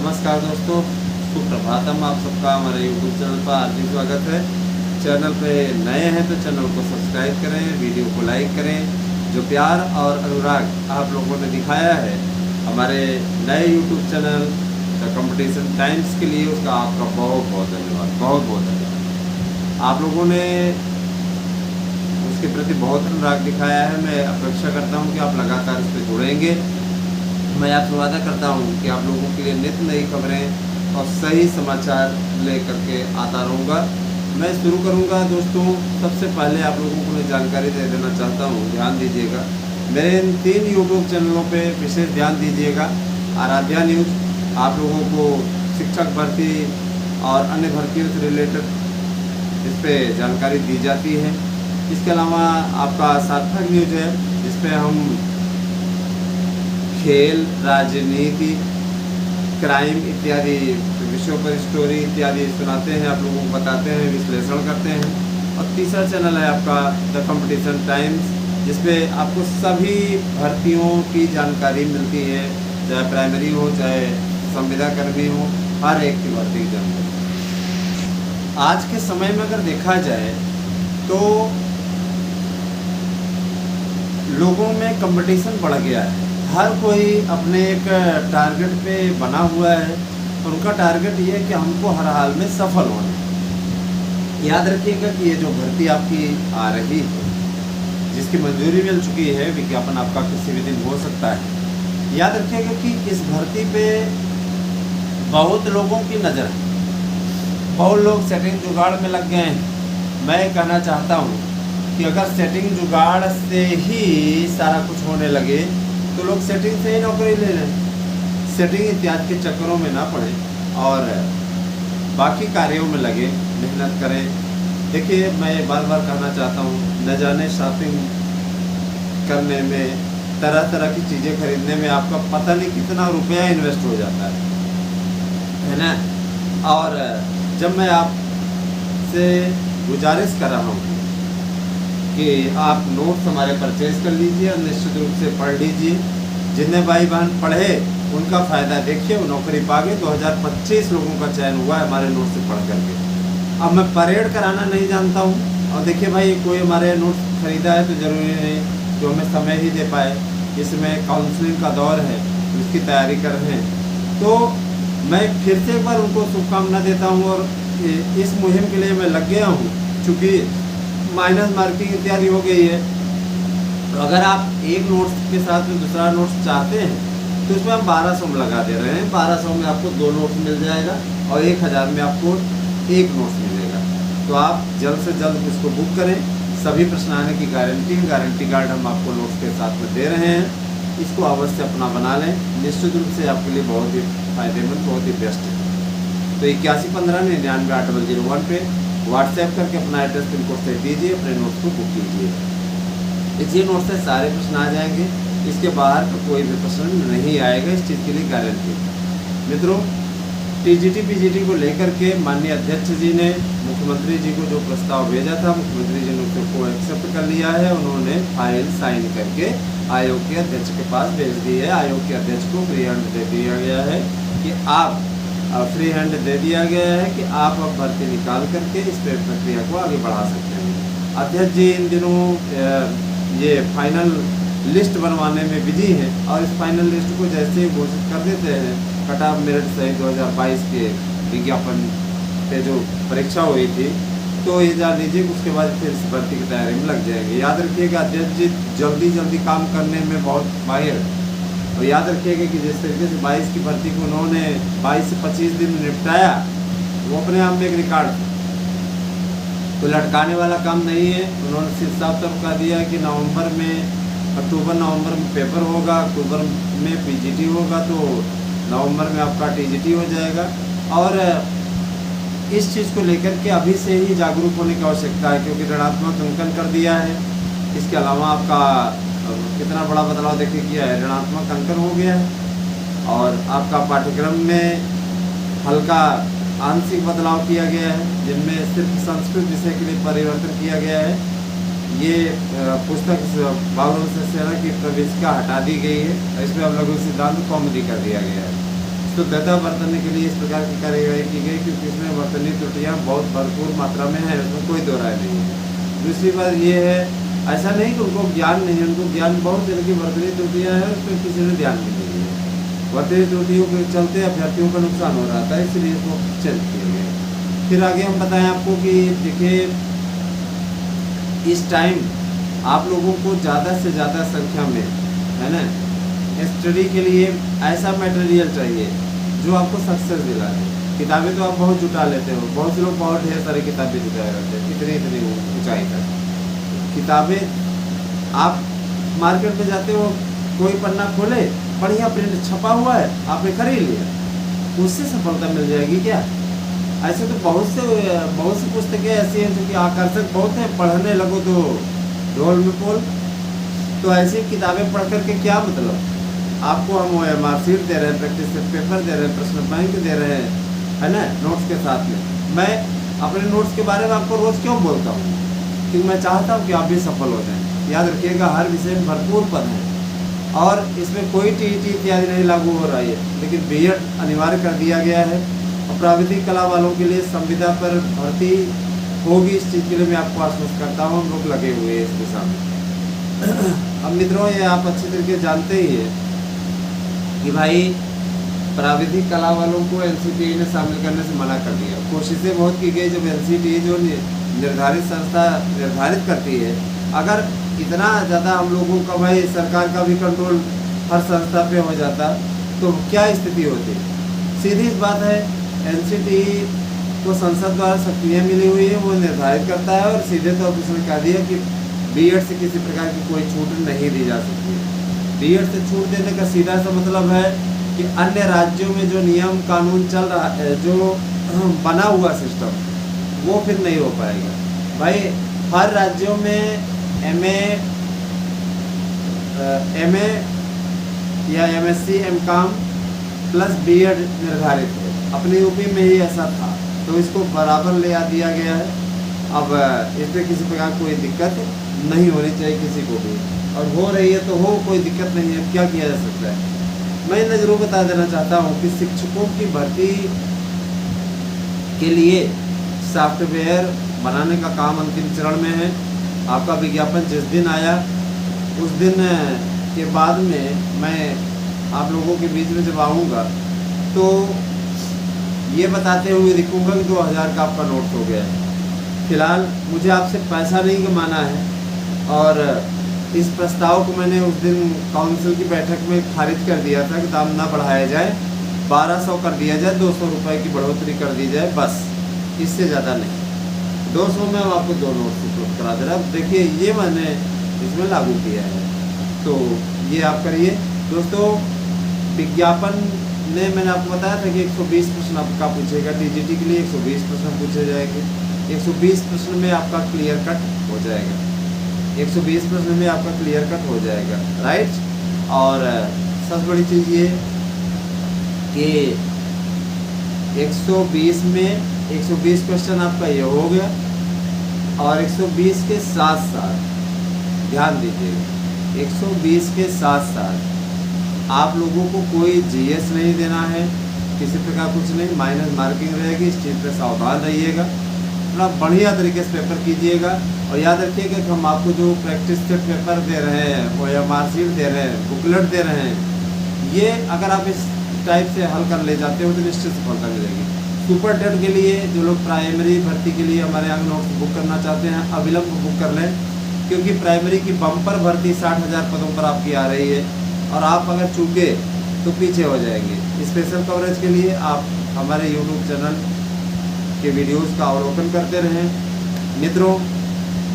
नमस्कार दोस्तों, सुप्रभातम। आप सबका हमारे यूट्यूब चैनल पर हार्दिक स्वागत है। चैनल पे नए हैं तो चैनल को सब्सक्राइब करें, वीडियो को लाइक करें। जो प्यार और अनुराग आप लोगों ने दिखाया है हमारे नए YouTube channel the competition times के लिए, उसका आपका बहुत बहुत धन्यवाद, बहुत बहुत धन्यवाद। आप लोगों ने उसके प्रति बहुत अनुराग दिखाया है। मैं अपेक्षा करता हूँ कि आप लगातार इस पर जुड़ेंगे। मैं आपसे वादा करता हूँ कि आप लोगों के लिए नित्य नई खबरें और सही समाचार लेकर के आता रहूँगा। मैं शुरू करूँगा दोस्तों। सबसे पहले आप लोगों को मैं जानकारी दे देना चाहता हूँ, ध्यान दीजिएगा। मेरे इन 3 यूट्यूब चैनलों पे विशेष ध्यान दीजिएगा। आराध्या न्यूज़ आप लोगों को शिक्षक भर्ती और अन्य भर्तियों से रिलेटेड इस पर जानकारी दी जाती है। इसके अलावा आपका सार्थक न्यूज़ है, जिस पर हम खेल, राजनीति, क्राइम इत्यादि विषयों पर स्टोरी इत्यादि सुनाते हैं, आप लोगों को बताते हैं, विश्लेषण करते हैं। और तीसरा चैनल है आपका द कंपटीशन टाइम्स, जिसमें आपको सभी भर्तियों की जानकारी मिलती है, चाहे प्राइमरी हो चाहे संविदा कर्मी हो, हर एक की भर्ती की जानकारी। आज के समय में अगर देखा जाए तो लोगों में कंपटीशन बढ़ गया है। हर कोई अपने एक टारगेट पे बना हुआ है। उनका टारगेट ये है कि हमको हर हाल में सफल होना है। याद रखिएगा कि ये जो भर्ती आपकी आ रही है, जिसकी मंजूरी मिल चुकी है, विज्ञापन आपका किसी भी दिन हो सकता है। याद रखिएगा कि इस भर्ती पे बहुत लोगों की नज़र है। बहुत लोग सेटिंग जुगाड़ में लग गए हैं। मैं कहना चाहता हूँ कि अगर सेटिंग जुगाड़ से ही सारा कुछ होने लगे तो लोग सेटिंग से ही नौकरी ले लें। सेटिंग इत्यादि के चक्करों में ना पड़े और बाकी कार्यों में लगे, मेहनत करें। देखिए, मैं बार बार कहना चाहता हूँ, न जाने शॉपिंग करने में, तरह तरह की चीज़ें खरीदने में आपका पता नहीं कितना रुपया इन्वेस्ट हो जाता है ना। और जब मैं आपसे गुजारिश कर रहा हूँ कि आप नोट्स हमारे परचेज कर लीजिए और निश्चित रूप से पढ़ लीजिए। जितने भाई बहन पढ़े उनका फ़ायदा देखिए, वो नौकरी पा गए। 2025 लोगों का चयन हुआ है हमारे नोट से पढ़ करके। अब मैं परेड कराना नहीं जानता हूँ। और देखिए भाई, कोई हमारे नोट्स खरीदा है तो ज़रूरी नहीं कि हमें समय ही दे पाए। इसमें काउंसलिंग का दौर है, उसकी तैयारी कर रहे हैं। तो मैं फिर से एक बार उनको शुभकामना देता हूँ और इस मुहिम के लिए मैं लग गया हूँ। चूँकि माइनस मार्किंग इत्यादि हो गई है, तो अगर आप एक नोट्स के साथ में दूसरा नोट्स चाहते हैं तो इसमें हम 1200 में लगा दे रहे हैं। 1200 में आपको 2 नोट्स मिल जाएगा और 1000 में आपको 1 नोट्स मिलेगा। तो आप जल्द से जल्द इसको बुक करें। सभी प्रश्न आने की गारंटी कार्ड हम आपको नोट्स के साथ में दे रहे हैं। इसको अवश्य अपना बना लें, निश्चित रूप से आपके लिए बहुत ही फायदेमंद, बहुत ही बेस्ट है। तो 8115998001 पे व्हाट्सएप करके अपना एड्रेस पिन कोड से दीजिए, अपने नोट्स को बुक कीजिए। इसी नोट से सारे प्रश्न आ जाएंगे, इसके बाहर तो कोई भी प्रश्न नहीं आएगा, इस चीज़ के लिए गारंटी। मित्रों, टीजीटी पीजीटी को लेकर के माननीय अध्यक्ष जी ने मुख्यमंत्री जी को जो प्रस्ताव भेजा था, मुख्यमंत्री जी ने उसको एक्सेप्ट कर लिया है। उन्होंने फाइल साइन करके आयोग के अध्यक्ष के पास भेज दी है। आयोग के अध्यक्ष को फ्री हैंड दे दिया गया है कि आप फ्री हैंड दे दिया गया है कि आप अब भर्ती निकाल करके इस प्रक्रिया को आगे बढ़ा सकते हैं। अध्यक्ष जी इन दिनों ये फाइनल लिस्ट बनवाने में बिजी हैं और इस फाइनल लिस्ट को जैसे ही घोषित कर देते हैं, कट ऑफ मेरिट सहित 2022 के विज्ञापन पे जो परीक्षा हुई थी, तो ये जान लीजिए कि उसके बाद फिर इस भर्ती की तैयारी में लग जाएंगे। याद रखिएगा, अध्यक्ष जी जल्दी काम करने में बहुत माहिर है। और याद रखिएगा कि जिस तरीके से 22 की भर्ती को उन्होंने 22 से 25 दिन में निपटाया, वो अपने आप में एक रिकॉर्ड। तो लटकाने वाला काम नहीं है। उन्होंने सिर्फ साफ तौर कह दिया कि अक्टूबर नवंबर में पेपर होगा, अक्टूबर में पीजीटी होगा, तो नवंबर में आपका टीजीटी हो जाएगा। और इस चीज़ को लेकर के अभी से ही जागरूक होने की आवश्यकता है, क्योंकि ऋणात्मक अंकन कर दिया है। इसके अलावा आपका कितना बड़ा बदलाव देखिए किया है, ऋणात्मक अंकन हो गया है। और आपका पाठ्यक्रम में हल्का आंशिक बदलाव किया गया है, जिनमें सिर्फ संस्कृत विषय के लिए परिवर्तन किया गया है। ये पुस्तक बाबू सेना की प्रवेशिका हटा दी गई है। इसमें अब लघु सिद्धांत कौमुदी कर दिया गया है। शुद्धता बरतने के लिए इस प्रकार की कार्यवाही की गई, क्योंकि इसमें बर्तनी त्रुटियाँ बहुत भरपूर मात्रा में है, उसमें कोई दो राय नहीं है। दूसरी बात ये है, ऐसा नहीं कि उनको ज्ञान नहीं है, उनको ज्ञान बहुत तरह की बर्तनी त्रुटियाँ हैं, उस पर किसी ने ध्यान नहीं दिया है। बर्तनी त्रुटियों के चलते अभ्यर्थियों का नुकसान हो रहा था, इसलिए इसको चेंज किया गया। फिर आगे हम बताएं आपको कि देखिए, इस टाइम आप लोगों को ज़्यादा से ज़्यादा संख्या में, है ना, स्टडी के लिए ऐसा मटेरियल चाहिए जो आपको सक्सेस दिलाए। किताबें तो आप बहुत जुटा लेते हो, बहुत से लोग बहुत ढेर सारी किताबें जुटाए रहते हैं, इतनी इतनी ऊंचाई तक किताबें। आप मार्केट में जाते हो, कोई पन्ना खोले, बढ़िया प्रिंट छपा हुआ है, आपने खरीद लिया, उससे सफलता मिल जाएगी क्या? ऐसे तो बहुत सी पुस्तकें ऐसी हैं जो कि आकर्षक बहुत हैं, पढ़ने लगो तो ढोल में पोल। तो ऐसी किताबें पढ़ करके क्या मतलब? आपको हम OMR शीट दे रहे हैं, प्रैक्टिस सेट पेपर दे रहे हैं, प्रश्न बैंक दे रहे हैं, है ना, नोट्स के साथ में। मैं अपने नोट्स के बारे में आपको रोज़ क्यों बोलता हूँ? क्योंकि मैं चाहता हूँ कि आप भी सफल हो जाएं। याद रखिएगा, हर विषय में भरपूर पद हैं और इसमें कोई TET इत्यादि नहीं लागू हो रहा है, लेकिन BEd अनिवार्य कर दिया गया है। और प्राविधिक कला वालों के लिए संविदा पर भर्ती होगी, इस चीज़ के लिए मैं आपको आश्वस्त करता हूँ, हम लोग लगे हुए हैं इसके सामने। अब मित्रों, ये आप अच्छी तरीके जानते ही है कि भाई प्राविधिक कला वालों को NCTE ने शामिल करने से मना कर दिया। कोशिशें बहुत की गई, जब NCTE जो निर्धारित संस्था निर्धारित करती है, अगर इतना ज़्यादा हम लोगों का, भाई सरकार का भी कंट्रोल हर संस्था पे हो जाता तो क्या स्थिति होती। सीधी बात है, NCTE को संसद द्वारा शक्तियाँ मिली हुई है, वो निर्धारित करता है और सीधे तौर पर उसने कह दिया कि BEd से किसी प्रकार की कोई छूट नहीं दी जा सकती है। BEd से छूट देने का सीधा सा मतलब है कि अन्य राज्यों में जो नियम कानून चल रहा है, जो बना हुआ सिस्टम, वो फिर नहीं हो पाएगा। भाई हर राज्यों में MA या MSc MCom प्लस BEd निर्धारित है। अपने यूपी में ही ऐसा था, तो इसको बराबर ले आ दिया गया है। अब इसमें किसी प्रकार कोई दिक्कत नहीं होनी चाहिए किसी को भी, और हो रही है तो हो, कोई दिक्कत नहीं है, क्या किया जा सकता है। मैं इन्हें जरूर बता देना चाहता हूँ कि शिक्षकों की भर्ती के लिए सॉफ्टवेयर बनाने का काम अंतिम चरण में है। आपका विज्ञापन जिस दिन आया उस दिन के बाद में मैं आप लोगों के बीच में जब आऊँगा तो ये बताते हुए दिखूँगा कि 2000 का आपका नोट हो गया है। फिलहाल मुझे आपसे पैसा नहीं कमाना है, और इस प्रस्ताव को मैंने उस दिन काउंसिल की बैठक में खारिज कर दिया था कि दाम ना बढ़ाया जाए, 1200 कर दिया जाए, 200 रुपये की बढ़ोतरी कर दी जाए, बस, इससे ज़्यादा नहीं। 200 में हम आपको 2 नोट उपलब्ध करा दे रहा है। देखिए, ये मैंने इसमें लागू किया है, तो ये आप करिए। दोस्तों, विज्ञापन ने मैंने आपको बताया था कि 120 प्रश्न आपका पूछेगा, TGT के लिए 120 प्रश्न पूछे जाएंगे। 120 प्रश्न में आपका क्लियर कट हो जाएगा, 120 प्रश्न में आपका क्लियर कट हो जाएगा, राइट। और सबसे बड़ी चीज़ ये कि 120 में 120 क्वेश्चन आपका ये हो गया, और 120 के साथ साथ ध्यान दीजिएगा, 120 के साथ साथ आप लोगों को कोई GS नहीं देना है, किसी प्रकार कुछ नहीं, माइनस मार्किंग रहेगी, इस चीज़ पर सावधान रहिएगा। थोड़ा बढ़िया तरीके से पेपर कीजिएगा, और याद रखिएगा कि हम आपको जो प्रैक्टिस सेट पेपर दे रहे हैं, OMR शीट दे रहे हैं, बुकलेट दे रहे हैं, ये अगर आप इस टाइप से हल कर ले जाते हो तो निश्चित सफलता मिलेगी। सुपर टेट के लिए जो लोग प्राइमरी भर्ती के लिए हमारे यहाँ नोट्स बुक करना चाहते हैं, अविलंब बुक कर लें, क्योंकि प्राइमरी की बम्पर भर्ती 60,000 पदों पर आपकी आ रही है, और आप अगर चूके तो पीछे हो जाएंगे। स्पेशल कवरेज के लिए आप हमारे YouTube चैनल के वीडियोस का अवलोकन करते रहें। मित्रों,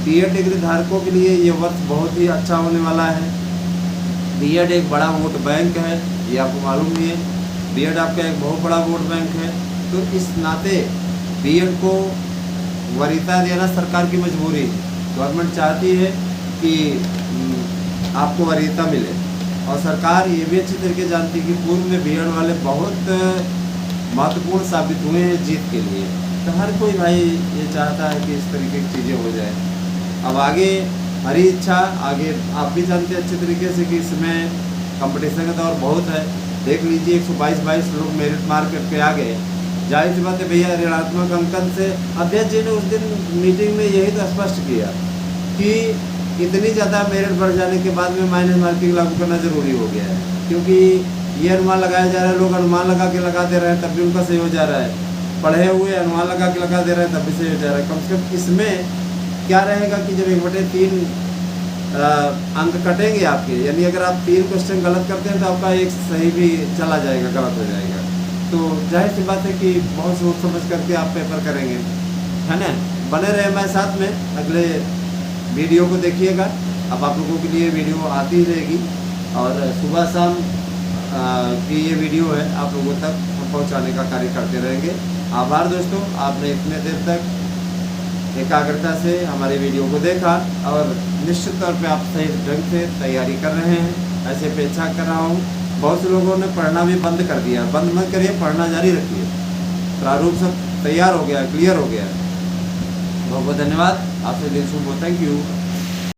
BEd डिग्री धारकों के लिए ये वर्ष बहुत ही अच्छा होने वाला है। BEd एक बड़ा वोट बैंक है, ये आपको मालूम ही है। BEd आपका एक बहुत बड़ा वोट बैंक है, तो इस नाते BEd को वरीयता देना सरकार की मजबूरी है। गवर्नमेंट चाहती है कि आपको वरीयता मिले, और सरकार ये भी अच्छी तरीके जानती है कि पूर्व में BEd वाले बहुत महत्वपूर्ण साबित हुए हैं जीत के लिए। तो हर कोई भाई ये चाहता है कि इस तरीके की चीज़ें हो जाए। अब आगे हरी इच्छा, आगे आप भी जानते हैं अच्छे तरीके से कि इसमें कंपटीशन का दौर बहुत है, देख लीजिए 122 लोग मेरिट मार्केट पे आ गए। जाहिर सी बात है भैया, ऋणात्मक अंकन से अध्यक्ष जी ने उस दिन मीटिंग में यही तो स्पष्ट किया कि इतनी ज़्यादा मेरिट बढ़ जाने के बाद में माइनस मार्किंग लागू करना ज़रूरी हो गया है, क्योंकि ये अनुमान लगाया जा रहा है, लोग अनुमान लगा के लगा दे रहे हैं तब भी उनका सही हो जा रहा है, पढ़े हुए अनुमान लगा के लगा दे रहे हैं तब भी सही हो जा रहा है। कम से कम इसमें क्या रहेगा कि जब 1/3 अंक कटेंगे आपके, यानी अगर आप 3 क्वेश्चन गलत करते हैं तो आपका एक सही भी चला जाएगा, गलत हो जाएगा। तो जाहिर सी बात है कि बहुत सोच समझ करके आप पेपर करेंगे, है ना। बने रहे हमारे साथ में, अगले वीडियो को देखिएगा। अब आप लोगों के लिए वीडियो आती ही रहेगी और सुबह शाम की ये वीडियो है आप लोगों तक हम पहुँचाने का कार्य करते रहेंगे। आभार दोस्तों, आपने इतने देर तक एकाग्रता से हमारे वीडियो को देखा और निश्चित तौर पे आप सही ढंग से तैयारी कर रहे हैं, ऐसे अपेक्षा कर रहा हूँ। बहुत से लोगों ने पढ़ना भी बंद कर दिया, बंद मत करिए, पढ़ना जारी रखिए। प्रारूप सब तैयार हो गया, क्लियर हो गया। बहुत बहुत धन्यवाद, आपसे दिल शुभ हो, थैंक यू।